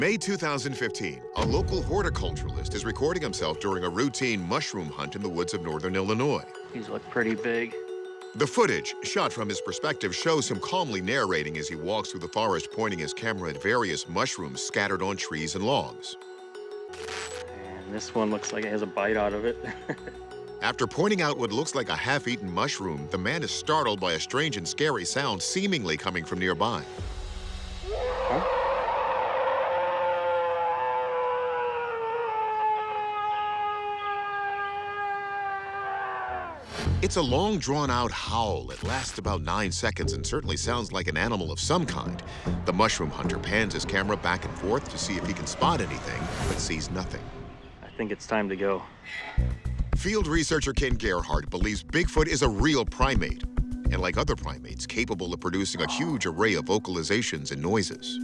May 2015, a local horticulturalist is recording himself during a routine mushroom hunt in the woods of northern Illinois. These look pretty big. The footage, shot from his perspective, shows him calmly narrating as he walks through the forest, pointing his camera at various mushrooms scattered on trees and logs. And this one looks like it has a bite out of it. After pointing out what looks like a half-eaten mushroom, the man is startled by a strange and scary sound seemingly coming from nearby. Huh? It's a long, drawn-out howl. It lasts about 9 seconds and certainly sounds like an animal of some kind. The mushroom hunter pans his camera back and forth to see if he can spot anything, but sees nothing. I think it's time to go. Field researcher Ken Gerhardt believes Bigfoot is a real primate, and like other primates, capable of producing a huge array of vocalizations and noises.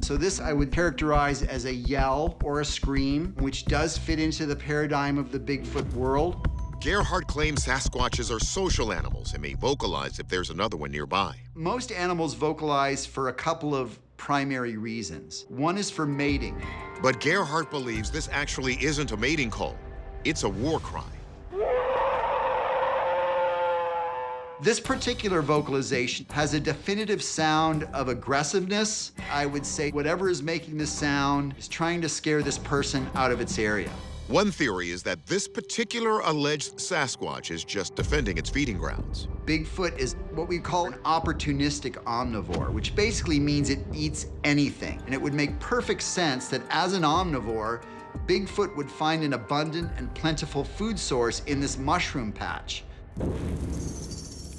So this I would characterize as a yell or a scream, which does fit into the paradigm of the Bigfoot world. Gerhardt claims Sasquatches are social animals and may vocalize if there's another one nearby. Most animals vocalize for a couple of primary reasons. One is for mating. But Gerhardt believes this actually isn't a mating call. It's a war cry. This particular vocalization has a definitive sound of aggressiveness. I would say whatever is making the sound is trying to scare this person out of its area. One theory is that this particular alleged Sasquatch is just defending its feeding grounds. Bigfoot is what we call an opportunistic omnivore, which basically means it eats anything. And it would make perfect sense that as an omnivore, Bigfoot would find an abundant and plentiful food source in this mushroom patch.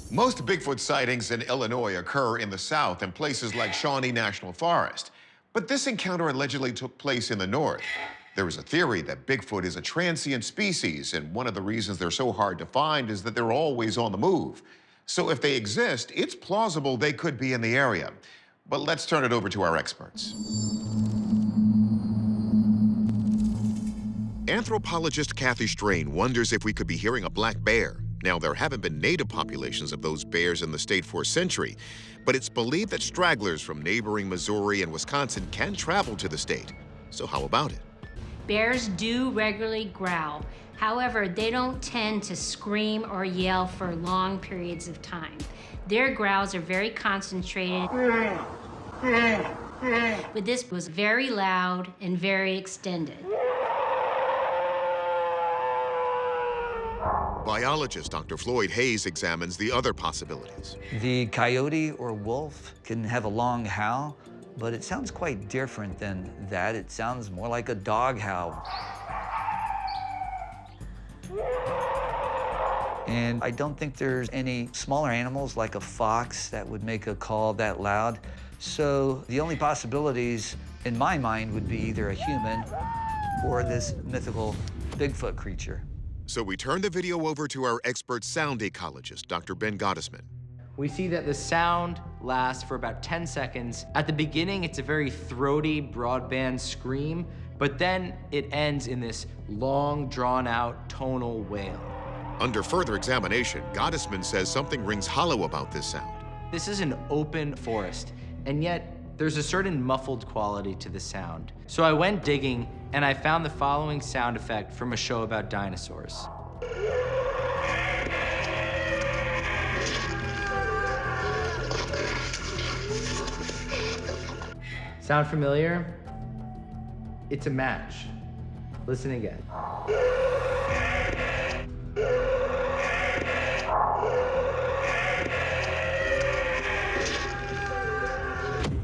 Most Bigfoot sightings in Illinois occur in the south in places like Shawnee National Forest. But this encounter allegedly took place in the north. There is a theory that Bigfoot is a transient species, and one of the reasons they're so hard to find is that they're always on the move. So if they exist, it's plausible they could be in the area. But let's turn it over to our experts. Anthropologist Kathy Strain wonders if we could be hearing a black bear. Now, there haven't been native populations of those bears in the state for a century, but it's believed that stragglers from neighboring Missouri and Wisconsin can travel to the state. So how about it? Bears do regularly growl. However, they don't tend to scream or yell for long periods of time. Their growls are very concentrated. But this was very loud and very extended. Biologist Dr. Floyd Hayes examines the other possibilities. The coyote or wolf can have a long howl, but it sounds quite different than that. It sounds more like a dog howl. And I don't think there's any smaller animals like a fox that would make a call that loud. So the only possibilities in my mind would be either a human or this mythical Bigfoot creature. So we turn the video over to our expert sound ecologist, Dr. Ben Gottesman. We see that the sound lasts for about 10 seconds. At the beginning, it's a very throaty, broadband scream, but then it ends in this long, drawn-out tonal wail. Under further examination, Gottesman says something rings hollow about this sound. This is an open forest, and yet there's a certain muffled quality to the sound. So I went digging, and I found the following sound effect from a show about dinosaurs. Sound familiar? It's a match. Listen again.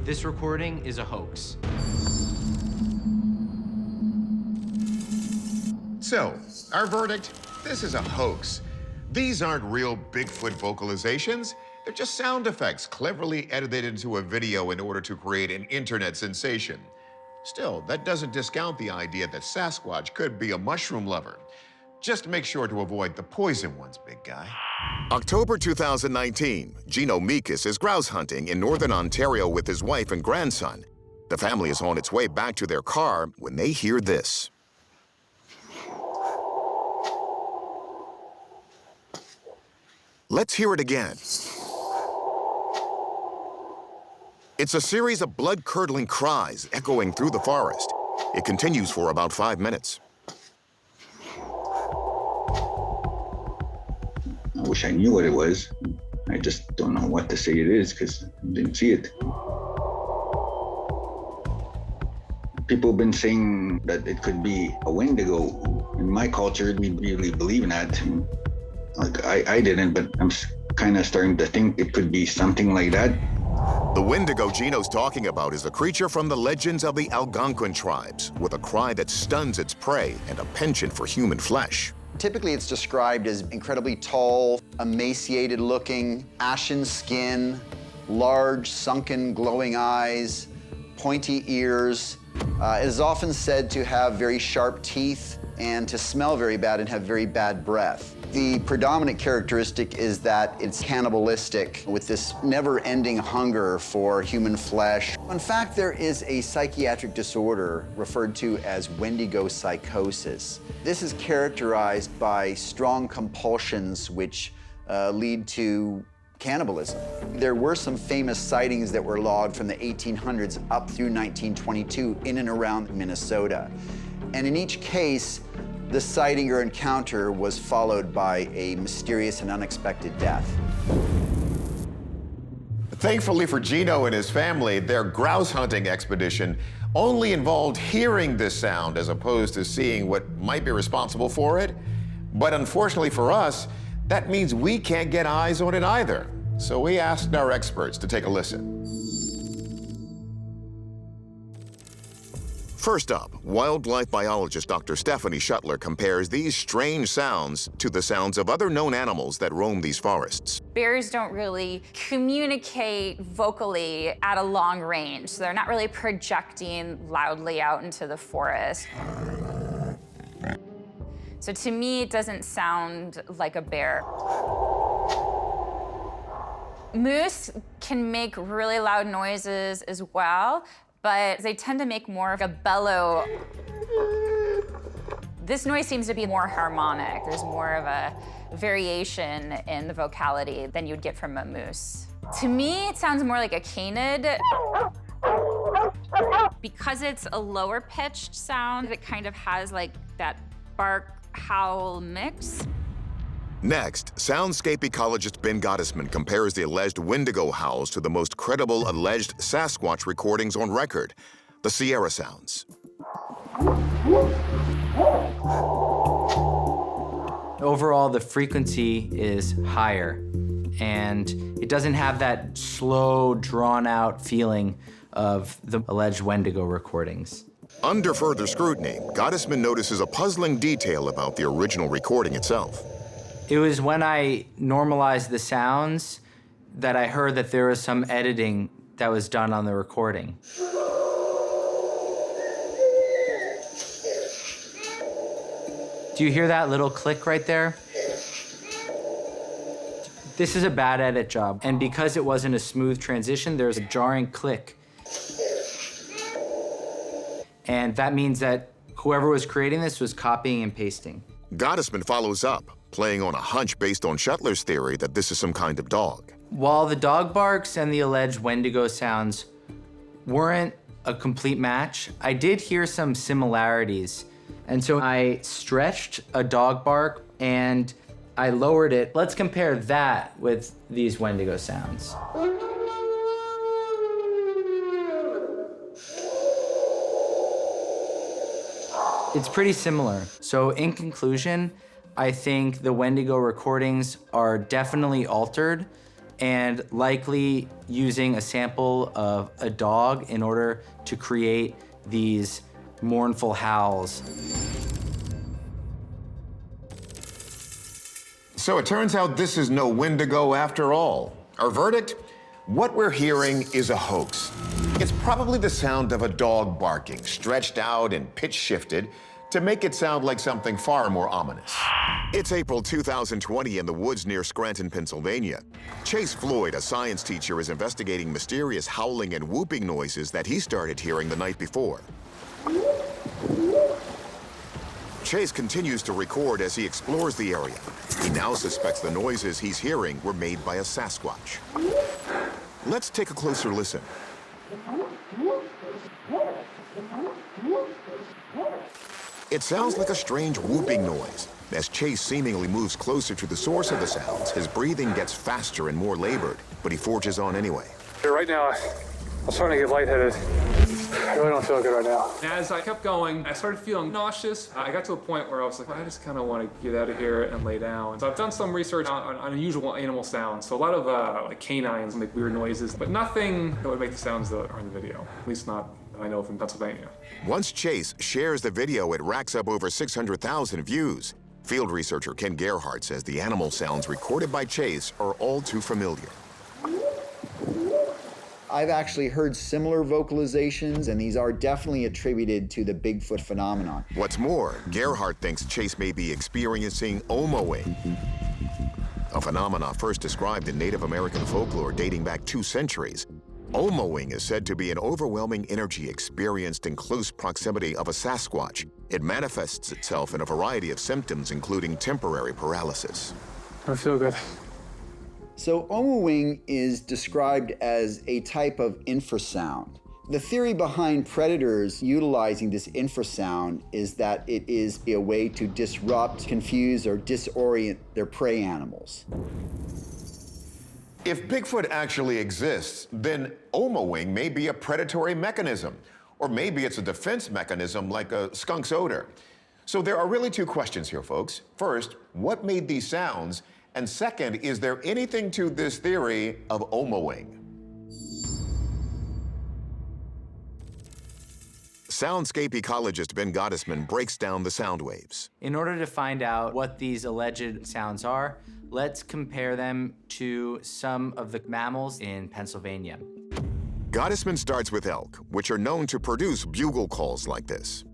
This recording is a hoax. So, our verdict, this is a hoax. These aren't real Bigfoot vocalizations. They're just sound effects cleverly edited into a video in order to create an internet sensation. Still, that doesn't discount the idea that Sasquatch could be a mushroom lover. Just make sure to avoid the poison ones, big guy. October 2019, Gino Meekus is grouse hunting in northern Ontario with his wife and grandson. The family is on its way back to their car when they hear this. Let's hear it again. It's a series of blood-curdling cries echoing through the forest. It continues for about 5 minutes. I wish I knew what it was. I just don't know what to say it is because I didn't see it. People have been saying that it could be a Wendigo. In my culture, we really believe in that. Like, I didn't, but I'm kind of starting to think it could be something like that. The Wendigo Gino's talking about is a creature from the legends of the Algonquin tribes, with a cry that stuns its prey and a penchant for human flesh. Typically, it's described as incredibly tall, emaciated looking, ashen skin, large, sunken, glowing eyes, pointy ears. It is often said to have very sharp teeth and to smell very bad and have very bad breath. The predominant characteristic is that it's cannibalistic, with this never-ending hunger for human flesh. In fact, there is a psychiatric disorder referred to as Wendigo psychosis. This is characterized by strong compulsions which lead to cannibalism. There were some famous sightings that were logged from the 1800s up through 1922 in and around Minnesota. And in each case, the sighting or encounter was followed by a mysterious and unexpected death. Thankfully for Gino and his family, their grouse hunting expedition only involved hearing this sound as opposed to seeing what might be responsible for it. But unfortunately for us, that means we can't get eyes on it either. So we asked our experts to take a listen. First up, wildlife biologist Dr. Stephanie Shuttler compares these strange sounds to the sounds of other known animals that roam these forests. Bears don't really communicate vocally at a long range, so they're not really projecting loudly out into the forest. So to me, it doesn't sound like a bear. Moose can make really loud noises as well, but they tend to make more of a bellow. This noise seems to be more harmonic. There's more of a variation in the vocality than you'd get from a moose. To me, it sounds more like a canid. Because it's a lower pitched sound, it kind of has like that bark howl mix. Next, soundscape ecologist Ben Gottesman compares the alleged Wendigo howls to the most credible alleged Sasquatch recordings on record, the Sierra sounds. Overall, the frequency is higher, and it doesn't have that slow, drawn-out feeling of the alleged Wendigo recordings. Under further scrutiny, Gottesman notices a puzzling detail about the original recording itself. It was when I normalized the sounds that I heard that there was some editing that was done on the recording. Do you hear that little click right there? This is a bad edit job, and because it wasn't a smooth transition, there's a jarring click. And that means that whoever was creating this was copying and pasting. Gottesman follows up, playing on a hunch based on Shuttler's theory that this is some kind of dog. While the dog barks and the alleged Wendigo sounds weren't a complete match, I did hear some similarities. And so I stretched a dog bark and I lowered it. Let's compare that with these Wendigo sounds. It's pretty similar. So in conclusion, I think the Wendigo recordings are definitely altered and likely using a sample of a dog in order to create these mournful howls. So it turns out this is no Wendigo after all. Our verdict? What we're hearing is a hoax. It's probably the sound of a dog barking, stretched out and pitch shifted to make it sound like something far more ominous. It's April 2020 in the woods near Scranton, Pennsylvania. Chase Floyd, a science teacher, is investigating mysterious howling and whooping noises that he started hearing the night before. Chase continues to record as he explores the area. He now suspects the noises he's hearing were made by a Sasquatch. Let's take a closer listen. It sounds like a strange whooping noise. As Chase seemingly moves closer to the source of the sounds, his breathing gets faster and more labored, but he forges on anyway. Right now, I'm starting to get lightheaded. I really don't feel good right now. As I kept going, I started feeling nauseous. I got to a point where I was like, I just kind of want to get out of here and lay down. So I've done some research on unusual animal sounds. So a lot of like canines make weird noises, but nothing that would make the sounds that are in the video. At least not that I know from Pennsylvania. Once Chase shares the video, it racks up over 600,000 views. Field researcher Ken Gerhardt says the animal sounds recorded by Chase are all too familiar. I've actually heard similar vocalizations, and these are definitely attributed to the Bigfoot phenomenon. What's more, Gerhardt thinks Chase may be experiencing omoing, a phenomenon first described in Native American folklore dating back 2 centuries. Omoing is said to be an overwhelming energy experienced in close proximity of a Sasquatch. It manifests itself in a variety of symptoms, including temporary paralysis. I feel good. So omoing is described as a type of infrasound. The theory behind predators utilizing this infrasound is that it is a way to disrupt, confuse, or disorient their prey animals. If Bigfoot actually exists, then omoing may be a predatory mechanism, or maybe it's a defense mechanism like a skunk's odor. So there are really 2 questions here, folks. First, what made these sounds? And second, is there anything to this theory of omoing? Soundscape ecologist Ben Gottesman breaks down the sound waves. In order to find out what these alleged sounds are, let's compare them to some of the mammals in Pennsylvania. Gottesman starts with elk, which are known to produce bugle calls like this.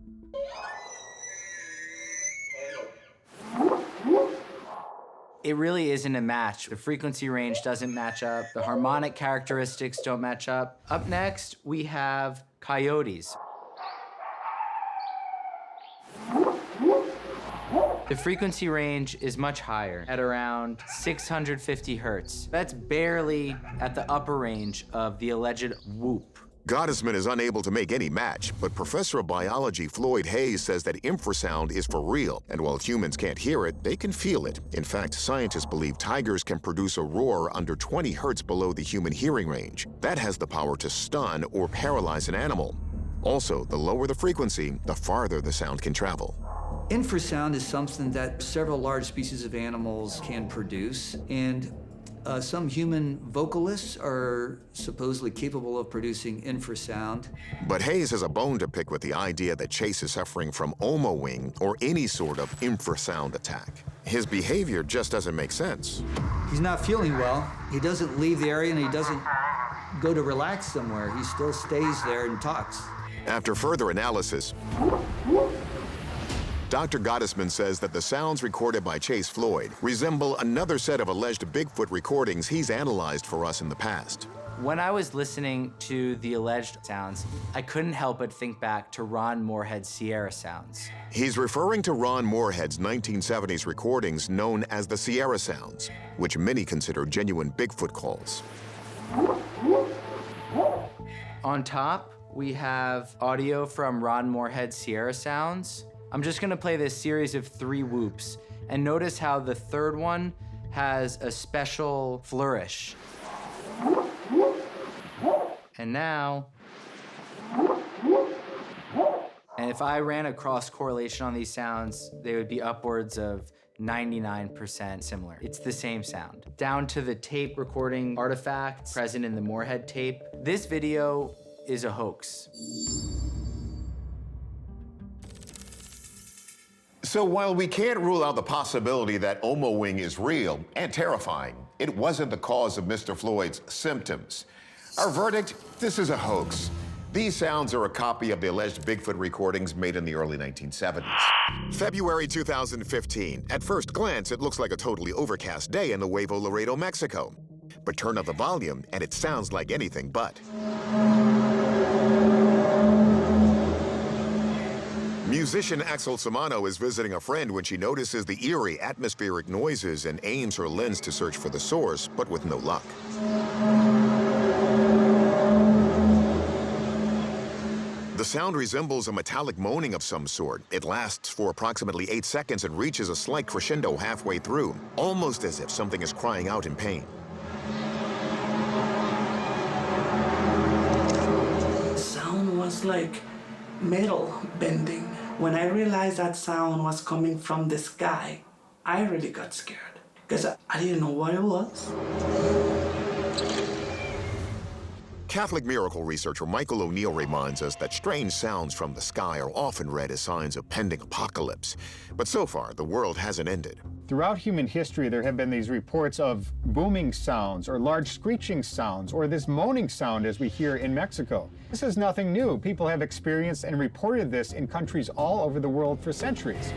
It really isn't a match. The frequency range doesn't match up. The harmonic characteristics don't match up. Up next, we have coyotes. The frequency range is much higher, at around 650 hertz. That's barely at the upper range of the alleged whoop. Gottesman is unable to make any match, but Professor of Biology Floyd Hayes says that infrasound is for real, and while humans can't hear it, they can feel it. In fact, scientists believe tigers can produce a roar under 20 hertz below the human hearing range. That has the power to stun or paralyze an animal. Also, the lower the frequency, the farther the sound can travel. Infrasound is something that several large species of animals can produce, and some human vocalists are supposedly capable of producing infrasound. But Hayes has a bone to pick with the idea that Chase is suffering from omoing or any sort of infrasound attack. His behavior just doesn't make sense. He's not feeling well. He doesn't leave the area and he doesn't go to relax somewhere. He still stays there and talks. After further analysis, Dr. Gottesman says that the sounds recorded by Chase Floyd resemble another set of alleged Bigfoot recordings he's analyzed for us in the past. When I was listening to the alleged sounds, I couldn't help but think back to Ron Moorhead's Sierra sounds. He's referring to Ron Moorhead's 1970s recordings known as the Sierra sounds, which many consider genuine Bigfoot calls. On top, we have audio from Ron Moorhead's Sierra sounds. I'm just gonna play this series of 3 whoops, and notice how the third one has a special flourish. And now, and if I ran a cross correlation on these sounds, they would be upwards of 99% similar. It's the same sound. Down to the tape recording artifact present in the Moorhead tape. This video is a hoax. So while we can't rule out the possibility that omoing is real and terrifying, it wasn't the cause of Mr. Floyd's symptoms. Our verdict, this is a hoax. These sounds are a copy of the alleged Bigfoot recordings made in the early 1970s. February 2015. At first glance, it looks like a totally overcast day in Nuevo Laredo, Mexico. But turn up the volume and it sounds like anything but. Musician Axel Samano is visiting a friend when she notices the eerie atmospheric noises and aims her lens to search for the source, but with no luck. The sound resembles a metallic moaning of some sort. It lasts for approximately 8 seconds and reaches a slight crescendo halfway through, almost as if something is crying out in pain. The sound was like metal bending. When I realized that sound was coming from the sky, I really got scared because I didn't know what it was. Catholic miracle researcher Michael O'Neill reminds us that strange sounds from the sky are often read as signs of pending apocalypse. But so far, the world hasn't ended. Throughout human history, there have been these reports of booming sounds or large screeching sounds or this moaning sound as we hear in Mexico. This is nothing new. People have experienced and reported this in countries all over the world for centuries.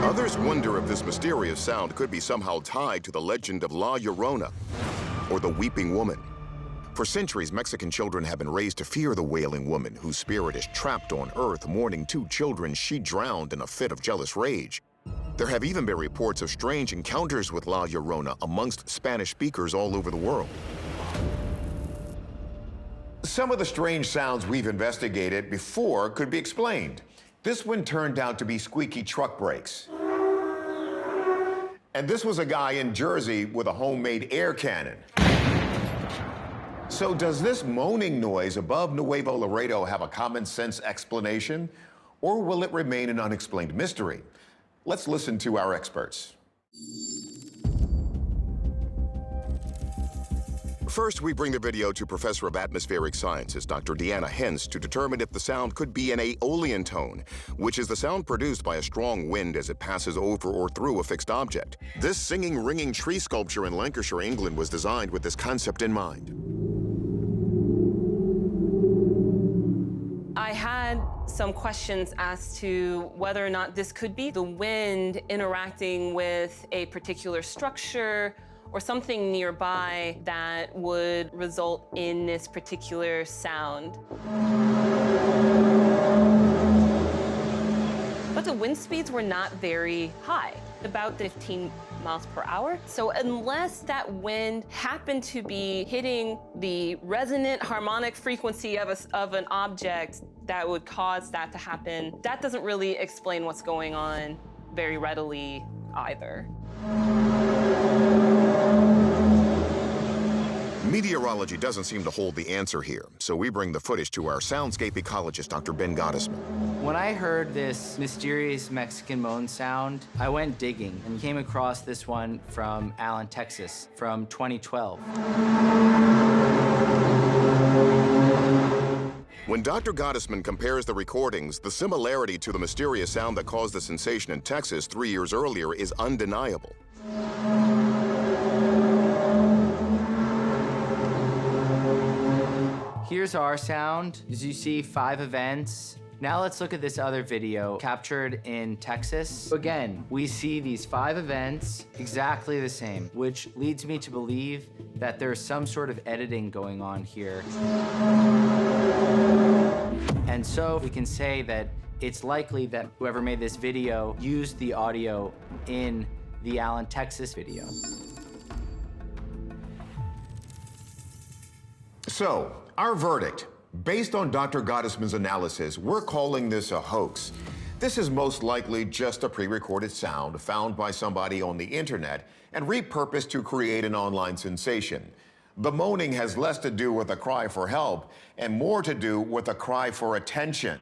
Others wonder if this mysterious sound could be somehow tied to the legend of La Llorona, or the Weeping Woman. For centuries, Mexican children have been raised to fear the wailing woman whose spirit is trapped on Earth, mourning 2 children she drowned in a fit of jealous rage. There have even been reports of strange encounters with La Llorona amongst Spanish speakers all over the world. Some of the strange sounds we've investigated before could be explained. This one turned out to be squeaky truck brakes. And this was a guy in Jersey with a homemade air cannon. So does this moaning noise above Nuevo Laredo have a common sense explanation, or will it remain an unexplained mystery? Let's listen to our experts. First, we bring the video to Professor of Atmospheric Sciences, Dr. Deanna Hens, to determine if the sound could be an aeolian tone, which is the sound produced by a strong wind as it passes over or through a fixed object. This singing, ringing tree sculpture in Lancashire, England, was designed with this concept in mind. I had some questions as to whether or not this could be the wind interacting with a particular structure or something nearby that would result in this particular sound. But the wind speeds were not very high, about 15 miles per hour. So unless that wind happened to be hitting the resonant harmonic frequency of an object that would cause that to happen, that doesn't really explain what's going on very readily either. Meteorology doesn't seem to hold the answer here, so we bring the footage to our soundscape ecologist, Dr. Ben Gottesman. When I heard this mysterious Mexican moan sound, I went digging and came across this one from Allen, Texas, from 2012. When Dr. Gottesman compares the recordings, the similarity to the mysterious sound that caused the sensation in Texas 3 years earlier is undeniable. Here's our sound. As you see, 5 events. Now let's look at this other video captured in Texas. Again, we see these 5 events exactly the same, which leads me to believe that there's some sort of editing going on here. And so we can say that it's likely that whoever made this video used the audio in the Allen, Texas video. So, our verdict. Based on Dr. Gottesman's analysis, we're calling this a hoax. This is most likely just a pre-recorded sound found by somebody on the internet and repurposed to create an online sensation. The moaning has less to do with a cry for help and more to do with a cry for attention.